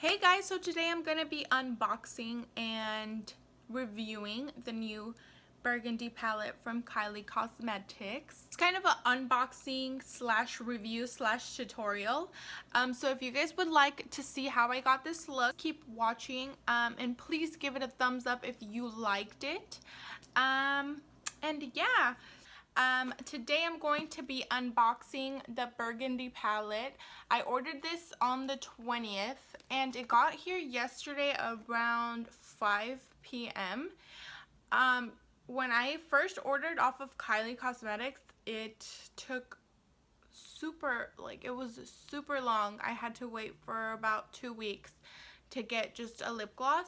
Hey guys, so today I'm going to be unboxing and reviewing the new Burgundy palette from Kylie Cosmetics. It's kind of an unboxing slash review slash tutorial. So if you guys would like to see how I got this look, keep watching and please give it a thumbs up if you liked it. And yeah. Today I'm going to be unboxing the Burgundy palette. I ordered this on the 20th and it got here yesterday around 5 p.m. When I first ordered off of Kylie Cosmetics, it took it was super long. I had to wait for about 2 weeks to get just a lip gloss.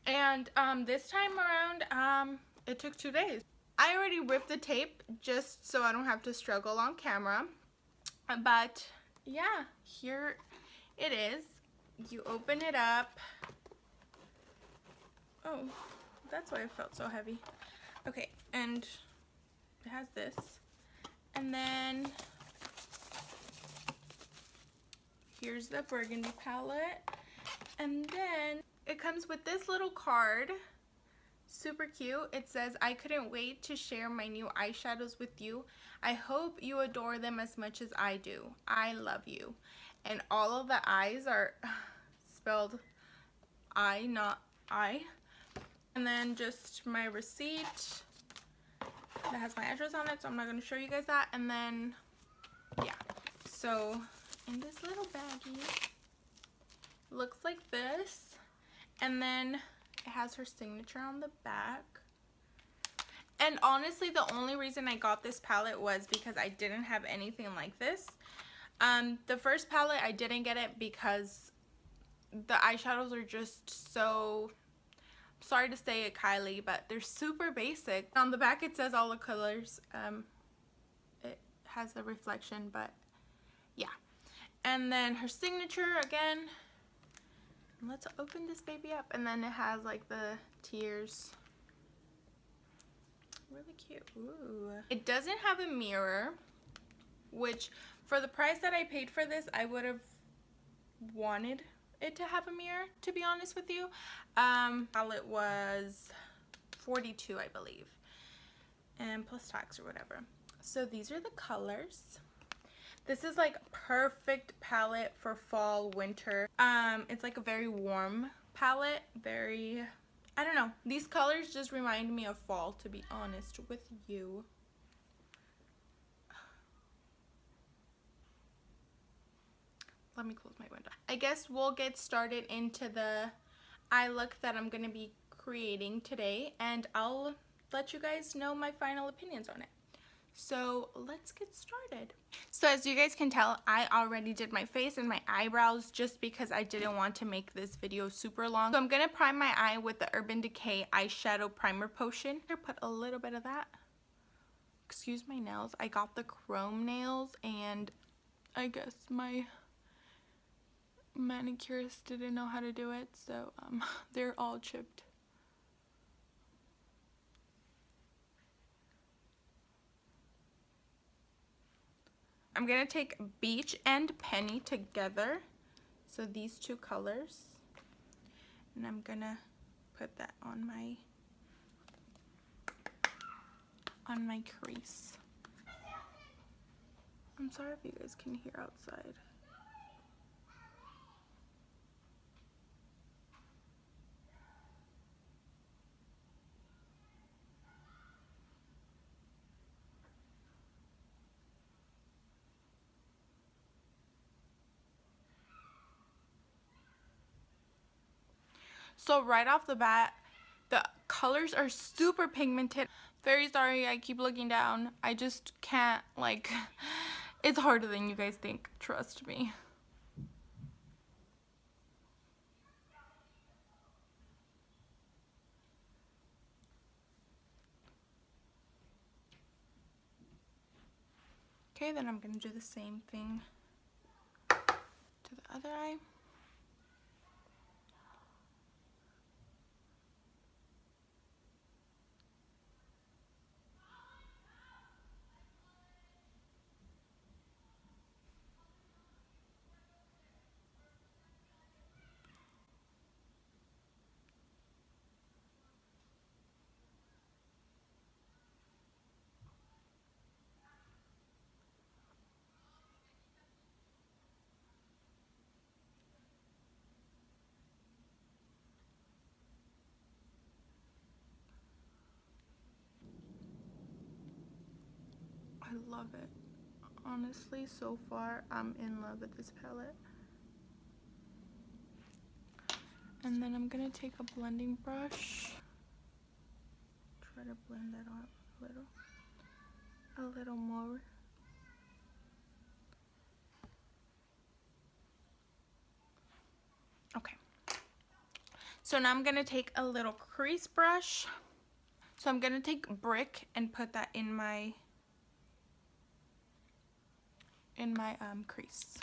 And this time around, it took 2 days. I already ripped the tape just so I don't have to struggle on camera. But yeah, here it is. You open it up. Oh, that's why it felt so heavy. Okay, and it has this. And then here's the Burgundy palette. And then it comes with this little card. Super cute. It says, "I couldn't wait to share my new eyeshadows with you. I hope you adore them as much as I do. I love you." And all of the eyes are spelled I, not I. And then just my receipt that has my address on it, so I'm not going to show you guys that. And then, yeah. So, in this little baggie, looks like this. And then it has her signature on the back. And honestly, the only reason I got this palette was because I didn't have anything like this. The first palette, I didn't get it because the eyeshadows are just so, sorry to say it, Kylie, but they're super basic. On the back, it says all the colors. It has a reflection, but yeah. And then her signature again. Let's open this baby up. And then it has like the tears. Really cute. Ooh. It doesn't have a mirror, which for the price that I paid for this, I would have wanted it to have a mirror, to be honest with you. Palette was $42, I believe, and plus tax or whatever. So these are the colors. This is like perfect palette for fall, winter. It's like a very warm palette, very, I don't know. These colors just remind me of fall, to be honest with you. Let me close my window. I guess we'll get started into the eye look that I'm going to be creating today, and I'll let you guys know my final opinions on it. So let's get started. So as you guys can tell, I already did my face and my eyebrows just because I didn't want to make this video super long. So I'm going to prime my eye with the Urban Decay eyeshadow primer potion. Here, put a little bit of that. Excuse my nails. I got the chrome nails and I guess my manicurist didn't know how to do it, so they're all chipped. I'm gonna take Beach and Penny together, so these two colors, and I'm gonna put that on my crease. I'm sorry if you guys can hear outside. So right off the bat, the colors are super pigmented. Very sorry, I keep looking down. I just can't, like, it's harder than you guys think, trust me. Okay, then I'm gonna do the same thing to the other eye. I love it. Honestly, so far, I'm in love with this palette. And then I'm gonna take a blending brush. Try to blend that out a little more. Okay. So now I'm gonna take a little crease brush. So I'm gonna take Brick and put that in my crease.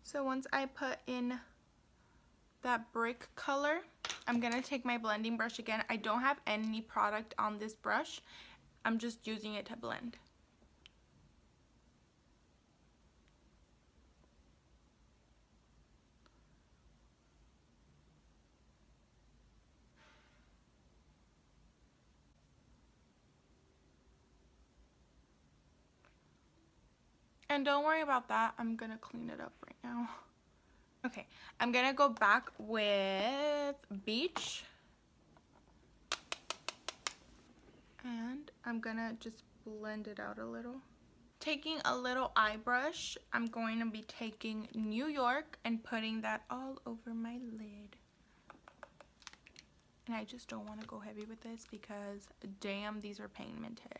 So once I put in that brick color, I'm gonna take my blending brush again. I don't have any product on this brush. I'm just using it to blend. And don't worry about that. I'm gonna clean it up right now. Okay, I'm gonna go back with Beach. And I'm gonna just blend it out a little. Taking a little eye brush, I'm going to be taking New York and putting that all over my lid. And I just don't want to go heavy with this because damn, these are pigmented.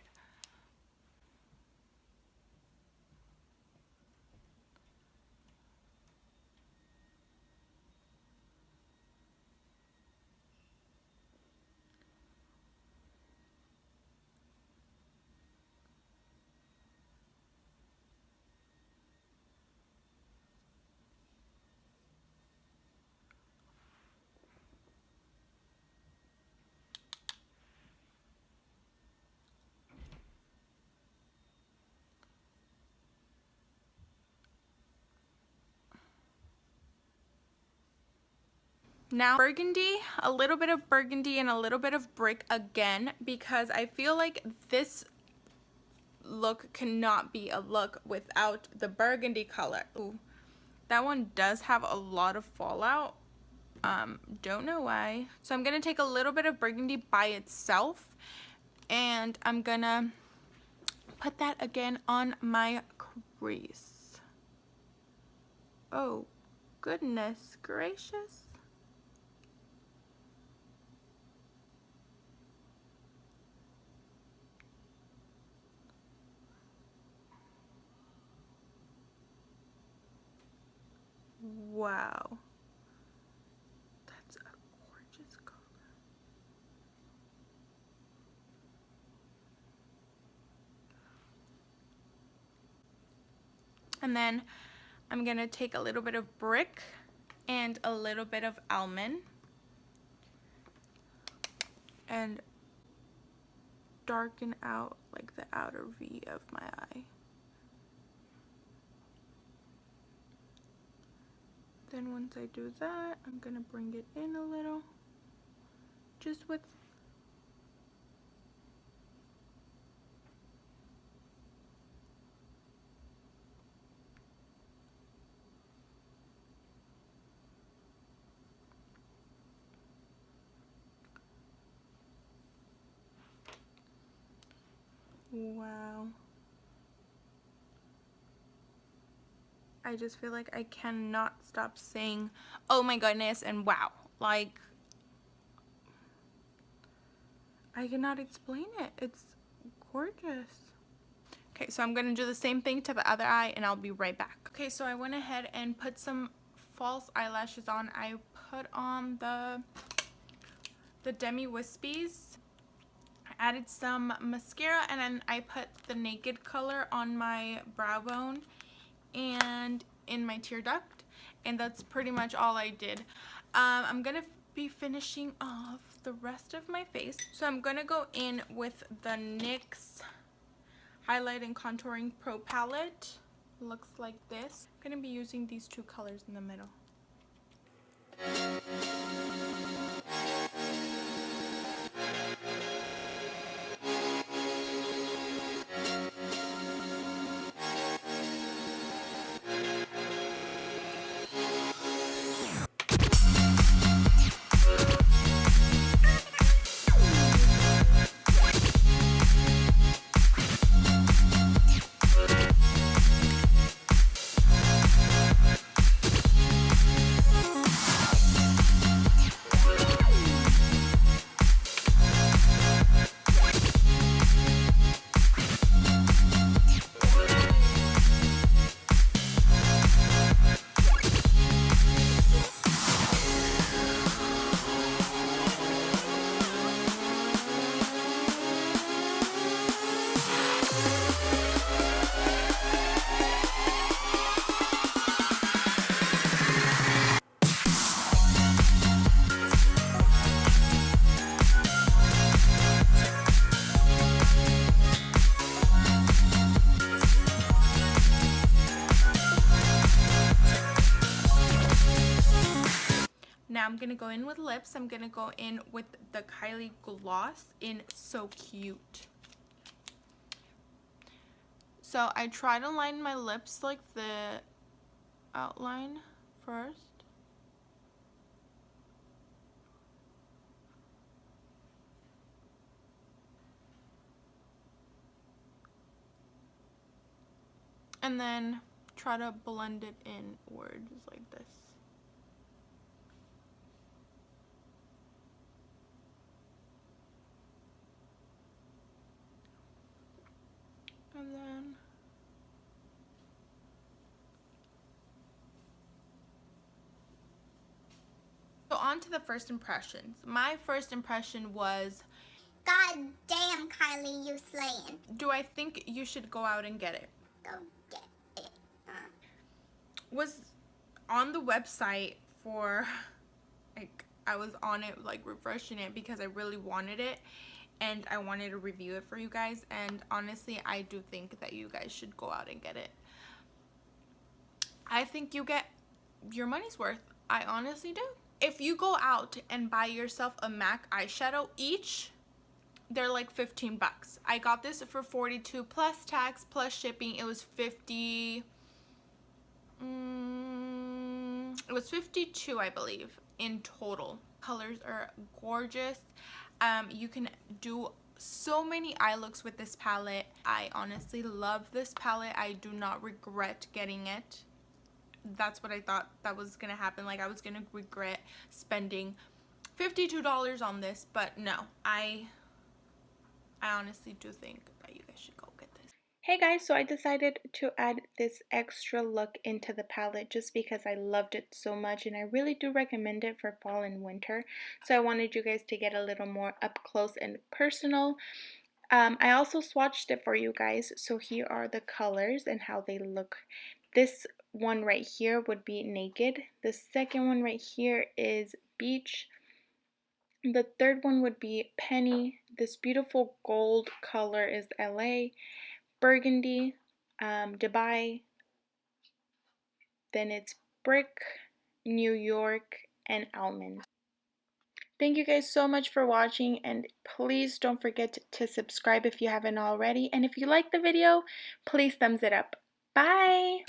Now burgundy, a little bit of burgundy and a little bit of brick again, because I feel like this look cannot be a look without the burgundy color. Ooh, that one does have a lot of fallout. Don't know why. So I'm gonna take a little bit of burgundy by itself and I'm gonna put that again on my crease. Oh, goodness gracious. Wow. That's a gorgeous color. And then I'm going to take a little bit of brick and a little bit of almond and darken out like the outer V of my eye. Then once I do that, I'm going to bring it in a little, just with wow. I just feel like I cannot stop saying, oh my goodness, and wow. Like, I cannot explain it. It's gorgeous. Okay, so I'm going to do the same thing to the other eye and I'll be right back. Okay, so I went ahead and put some false eyelashes on. I put on the Demi Wispies. I added some mascara, and then I put the Naked color on my brow bone and in my tear duct, and that's pretty much all I did. I'm gonna be finishing off the rest of my face, so I'm gonna go in with the NYX Highlight and Contouring Pro Palette. Looks like this. I'm gonna be using these two colors in the middle. Now I'm going to go in with lips. I'm going to go in with the Kylie Gloss in So Cute. So I try to line my lips like the outline first. And then try to blend it inwards like this. And then so on to the first impressions. My first impression was, God damn, Kylie, you slaying. do I think you should go out and get it? Go get it. Was on the website for, like, I was on it, like, refreshing it because I really wanted it. And I wanted to review it for you guys, and honestly I do think that you guys should go out and get it. I think you get your money's worth. I honestly do. If you go out and buy yourself a MAC eyeshadow each, they're like 15 bucks. I got this for 42 plus tax plus shipping. It was 50. It was 52, I believe, in total. Colors are gorgeous. You can do so many eye looks with this palette. I honestly love this palette. I do not regret getting it. That's what I thought that was gonna happen. Like, I was gonna regret spending $52 on this, but no. I honestly do think that you guys should go get this. Hey guys, so I decided to add this extra look into the palette just because I loved it so much, and I really do recommend it for fall and winter. So I wanted you guys to get a little more up close and personal. I also swatched it for you guys, so here are the colors and how they look. This one right here would be Naked. The second one right here is Beach. The third one would be Penny. This beautiful gold color is LA. Burgundy, Dubai, then it's Brick, New York, and Almond. Thank you guys so much for watching, and please don't forget to subscribe if you haven't already, and if you like the video, please thumbs it up. Bye!